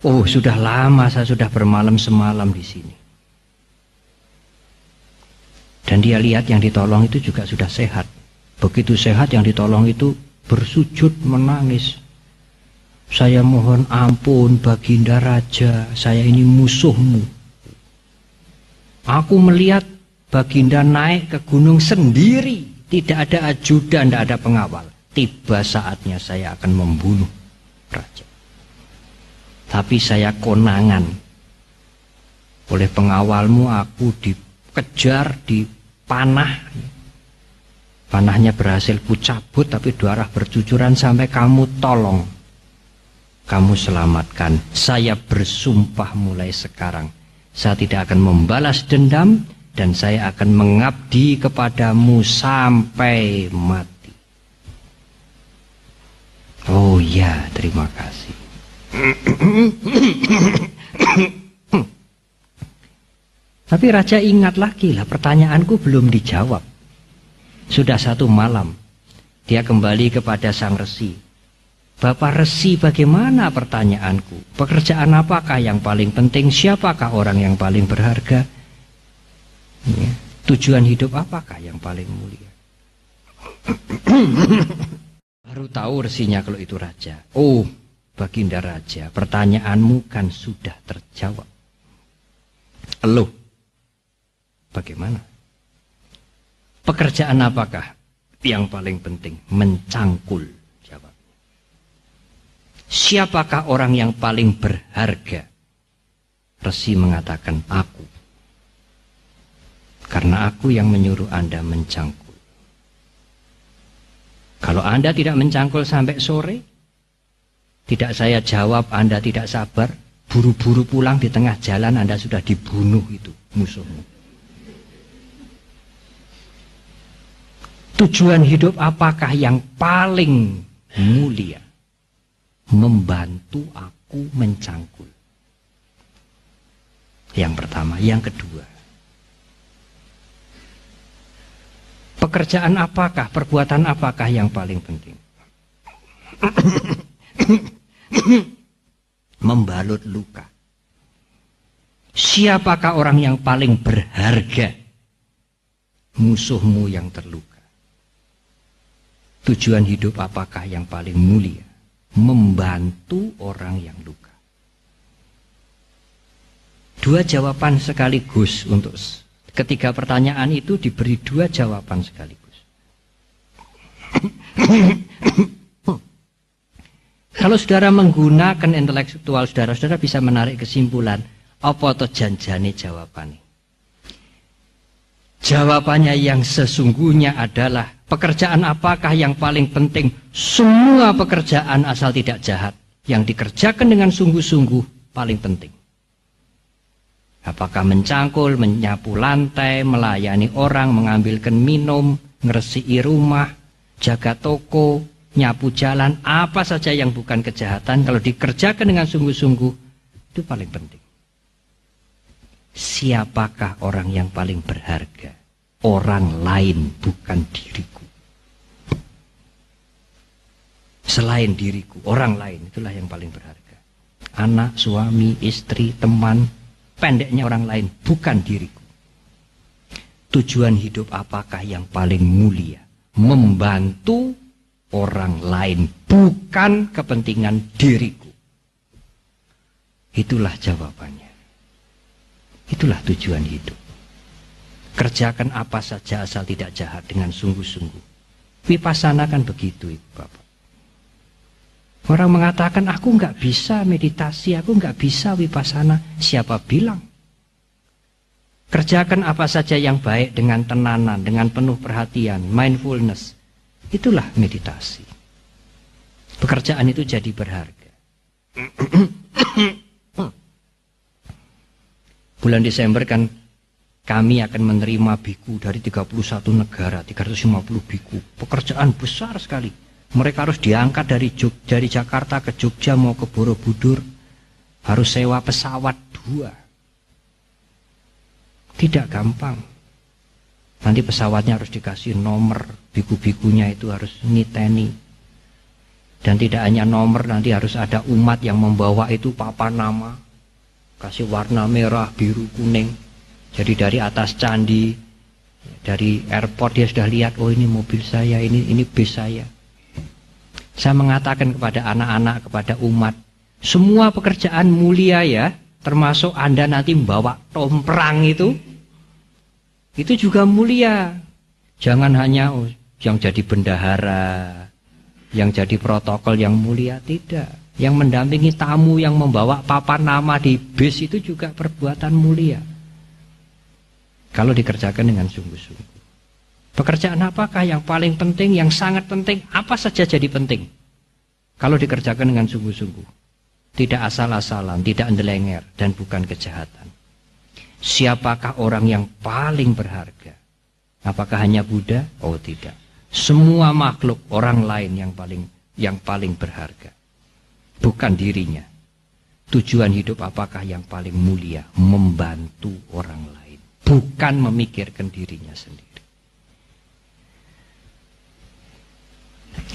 [SPEAKER 1] "Oh, sudah lama saya sudah bermalam semalam di sini." Dan dia lihat yang ditolong itu juga sudah sehat. Begitu sehat, yang ditolong itu bersujud menangis. "Saya mohon ampun Baginda Raja, saya ini musuhmu. Aku melihat Baginda naik ke gunung sendiri, tidak ada ajudan, tidak ada pengawal. Tiba saatnya saya akan membunuh Raja. Tapi saya konangan. Oleh pengawalmu aku dikejar, dipanah. Panahnya berhasil ku cabut, tapi darah bercucuran sampai kamu tolong. Kamu selamatkan. Saya bersumpah mulai sekarang, saya tidak akan membalas dendam, dan saya akan mengabdi kepadamu sampai mati." "Oh ya, terima kasih." Tapi raja ingat lagi lah, pertanyaanku belum dijawab. Sudah 1 malam, dia kembali kepada sang resi. "Bapak Resi, bagaimana pertanyaanku? Pekerjaan apakah yang paling penting? Siapakah orang yang paling berharga? Ya, tujuan hidup apakah yang paling mulia?" Baru tahu resinya kalau itu raja. "Oh, Baginda Raja, pertanyaanmu kan sudah terjawab." "Loh, bagaimana? Pekerjaan apakah yang paling penting?" "Mencangkul," jawabnya. "Siapakah orang yang paling berharga?" Resi mengatakan, "Aku. Karena aku yang menyuruh Anda mencangkul." Kalau Anda tidak mencangkul sampai sore, tidak saya jawab, Anda tidak sabar, buru-buru pulang di tengah jalan Anda sudah dibunuh itu musuhmu. Tujuan hidup apakah yang paling mulia? Membantu aku mencangkul. Yang pertama. Yang kedua, pekerjaan apakah, perbuatan apakah yang paling penting? Membalut luka. Siapakah orang yang paling berharga? Musuhmu yang terluka. Tujuan hidup apakah yang paling mulia? Membantu orang yang luka. Dua jawaban sekaligus untuk ketiga pertanyaan itu diberi dua jawaban sekaligus. Kalau saudara menggunakan intelektual saudara, saudara bisa menarik kesimpulan apa atau janjane jawabannya. Jawabannya yang sesungguhnya adalah pekerjaan apakah yang paling penting? Semua pekerjaan asal tidak jahat yang dikerjakan dengan sungguh-sungguh paling penting. Apakah mencangkul, menyapu lantai, melayani orang, mengambilkan minum, ngeresiki rumah, jaga toko, nyapu jalan, apa saja yang bukan kejahatan, kalau dikerjakan dengan sungguh-sungguh, itu paling penting. Siapakah orang yang paling berharga? Orang lain, bukan diriku. Selain diriku, orang lain, itulah yang paling berharga. Anak, suami, istri, teman, pendeknya orang lain, bukan diriku. Tujuan hidup apakah yang paling mulia? Membantu orang lain, bukan kepentingan diriku. Itulah jawabannya. Itulah tujuan hidup. Kerjakan apa saja asal tidak jahat dengan sungguh-sungguh. Vipassana kan begitu, Ibu Bapak. Orang mengatakan, aku nggak bisa meditasi, aku nggak bisa vipassana. Siapa bilang? Kerjakan apa saja yang baik dengan tenanan, dengan penuh perhatian, mindfulness. Itulah meditasi. Pekerjaan itu jadi berharga. Bulan Desember kan kami akan menerima biku dari 31 negara, 350 biku. Pekerjaan besar sekali. Mereka harus diangkat dari Jakarta ke Jogja mau ke Borobudur. Harus sewa pesawat 2. Tidak gampang. Nanti pesawatnya harus dikasih nomor, biku-bikunya itu harus niteni. Dan tidak hanya nomor, nanti harus ada umat yang membawa itu papan nama. Kasih warna merah, biru, kuning. Jadi dari atas candi, dari airport dia sudah lihat, oh ini mobil saya, ini bis saya. Saya mengatakan kepada anak-anak, kepada umat, semua pekerjaan mulia ya, termasuk Anda nanti membawa tomprang itu juga mulia. Jangan hanya yang jadi bendahara, yang jadi protokol yang mulia, tidak. Yang mendampingi tamu, yang membawa papan nama di bis itu juga perbuatan mulia. Kalau dikerjakan dengan sungguh-sungguh. Pekerjaan apakah yang paling penting, yang sangat penting, apa saja jadi penting. Kalau dikerjakan dengan sungguh-sungguh. Tidak asal-asalan, tidak ndelenger, dan bukan kejahatan. Siapakah orang yang paling berharga? Apakah hanya Buddha? Oh tidak. Semua makhluk orang lain yang paling berharga. Bukan dirinya. Tujuan hidup apakah yang paling mulia? Membantu orang lain. Bukan memikirkan dirinya sendiri.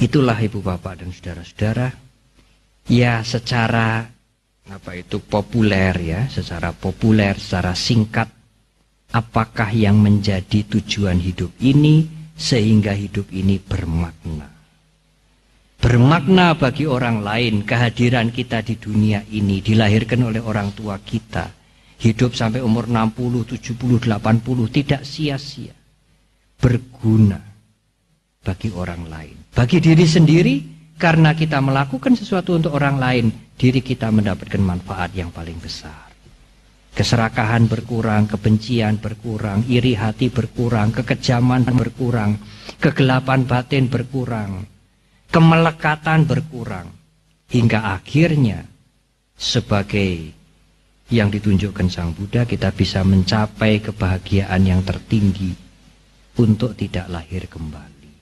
[SPEAKER 1] Itulah Ibu Bapak dan Saudara-saudara. Ya secara populer ya, secara populer, secara singkat, apakah yang menjadi tujuan hidup ini sehingga hidup ini bermakna. Bermakna bagi orang lain, kehadiran kita di dunia ini, dilahirkan oleh orang tua kita, hidup sampai umur 60, 70, 80, tidak sia-sia. Berguna bagi orang lain. Bagi diri sendiri, karena kita melakukan sesuatu untuk orang lain, diri kita mendapatkan manfaat yang paling besar. Keserakahan berkurang, kebencian berkurang, iri hati berkurang, kekejaman berkurang, kegelapan batin berkurang, kemelekatan berkurang, hingga akhirnya sebagai yang ditunjukkan Sang Buddha, kita bisa mencapai kebahagiaan yang tertinggi untuk tidak lahir kembali.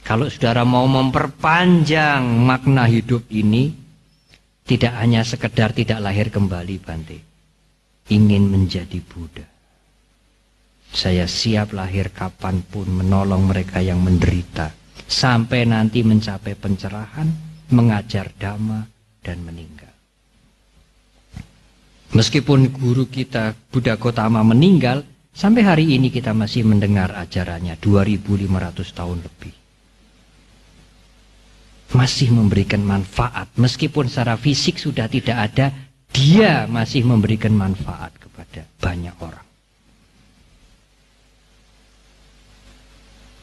[SPEAKER 1] Kalau saudara mau memperpanjang makna hidup ini, tidak hanya sekedar tidak lahir kembali, Bante, ingin menjadi Buddha. Saya siap lahir kapanpun menolong mereka yang menderita, sampai nanti mencapai pencerahan, mengajar Dhamma, dan meninggal. Meskipun guru kita Buddha Gotama meninggal, sampai hari ini kita masih mendengar ajarannya 2500 tahun lebih. Masih memberikan manfaat, meskipun secara fisik sudah tidak ada, dia masih memberikan manfaat kepada banyak orang.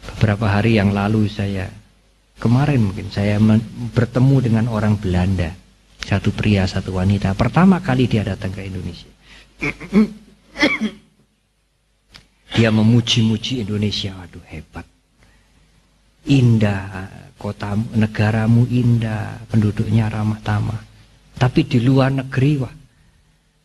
[SPEAKER 1] Beberapa hari yang lalu kemarin mungkin saya bertemu dengan orang Belanda. Satu pria, satu wanita. Pertama kali dia datang ke Indonesia. Dia memuji-muji Indonesia. Aduh, hebat. Indah, kotamu, negaramu indah, penduduknya ramah tamah. Tapi di luar negeri, wah,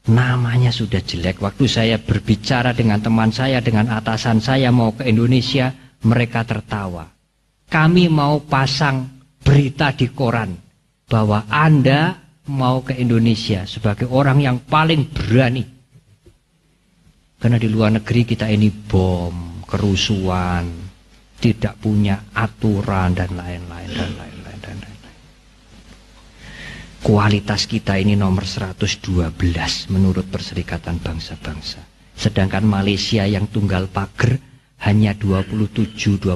[SPEAKER 1] namanya sudah jelek. Waktu saya berbicara dengan teman saya, dengan atasan saya mau ke Indonesia, mereka tertawa. Kami mau pasang berita di koran bahwa Anda mau ke Indonesia sebagai orang yang paling berani. Karena di luar negeri kita ini bom, kerusuhan, tidak punya aturan dan lain-lain dan lain-lain dan lain-lain. Kualitas kita ini nomor 112 menurut Perserikatan Bangsa-Bangsa. Sedangkan Malaysia yang tunggal pager hanya 27-28.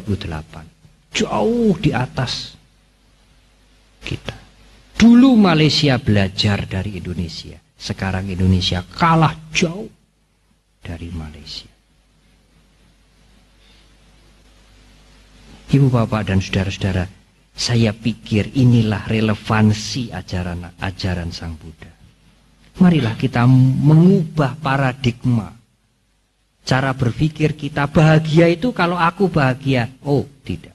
[SPEAKER 1] Jauh di atas kita. Dulu Malaysia belajar dari Indonesia. Sekarang Indonesia kalah jauh dari Malaysia. Ibu bapak dan saudara-saudara, saya pikir inilah relevansi ajaran Sang Buddha. Marilah kita mengubah paradigma. Cara berpikir kita, bahagia itu kalau aku bahagia. Oh, tidak.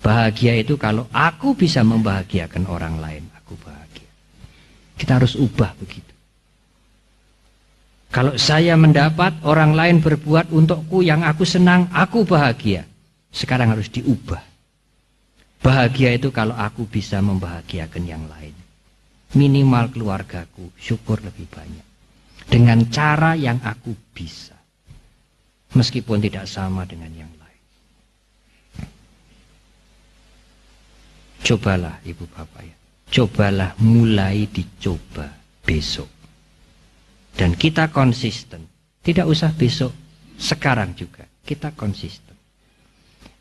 [SPEAKER 1] Bahagia itu kalau aku bisa membahagiakan orang lain, aku bahagia. Kita harus ubah begitu. Kalau saya mendapat orang lain berbuat untukku yang aku senang, aku bahagia. Sekarang harus diubah. Bahagia itu kalau aku bisa membahagiakan yang lain. Minimal keluargaku, syukur lebih banyak. Dengan cara yang aku bisa. Meskipun tidak sama dengan yang lain. Cobalah ibu bapak ya. Cobalah mulai dicoba besok. Dan kita konsisten. Tidak usah besok, sekarang juga. Kita konsisten.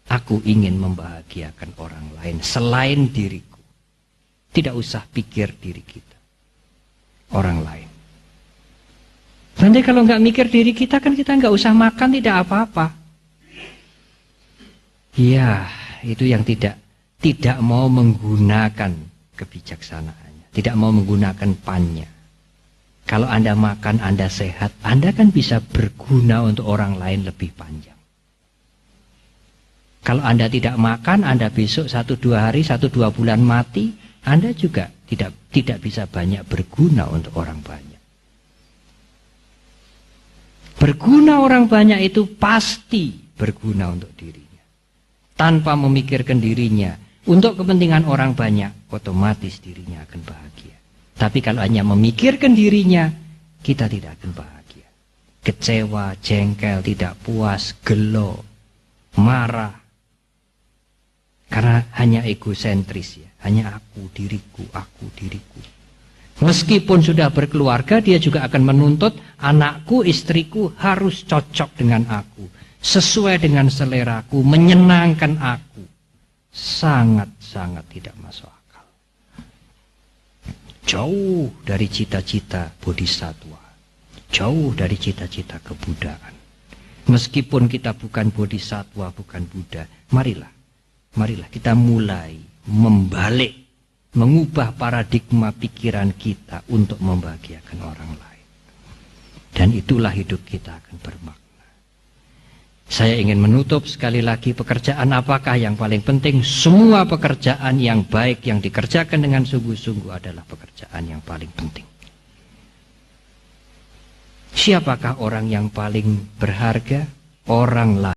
[SPEAKER 1] Aku ingin membahagiakan orang lain selain diriku. Tidak usah pikir diri kita. Orang lain. Nanti kalau nggak mikir diri kita, kan kita nggak usah makan, tidak apa-apa. Ya, itu yang tidak mau menggunakan kebijaksanaannya, tidak mau menggunakan pannya. Kalau Anda makan, Anda sehat, Anda kan bisa berguna untuk orang lain lebih panjang. Kalau Anda tidak makan, Anda besok 1-2 hari, 1-2 bulan mati, Anda juga tidak bisa banyak berguna untuk orang banyak. Berguna orang banyak itu pasti berguna untuk dirinya. Tanpa memikirkan dirinya, untuk kepentingan orang banyak, otomatis dirinya akan bahagia. Tapi kalau hanya memikirkan dirinya, kita tidak akan bahagia. Kecewa, jengkel, tidak puas, gelo, marah. Karena hanya egosentris ya. Hanya aku, diriku, aku, diriku. Meskipun sudah berkeluarga, dia juga akan menuntut anakku, istriku harus cocok dengan aku. Sesuai dengan seleraku, menyenangkan aku. Sangat-sangat tidak masuk akal. Jauh dari cita-cita bodhisattva. Jauh dari cita-cita kebudaan. Meskipun kita bukan bodhisattva, bukan Buddha, marilah kita mulai membalik, mengubah paradigma pikiran kita untuk membahagiakan orang lain. Dan itulah hidup kita akan bermakna. Saya ingin menutup sekali lagi, pekerjaan apakah yang paling penting? Semua pekerjaan yang baik yang dikerjakan dengan sungguh-sungguh adalah pekerjaan yang paling penting. Siapakah orang yang paling berharga? Orang lain.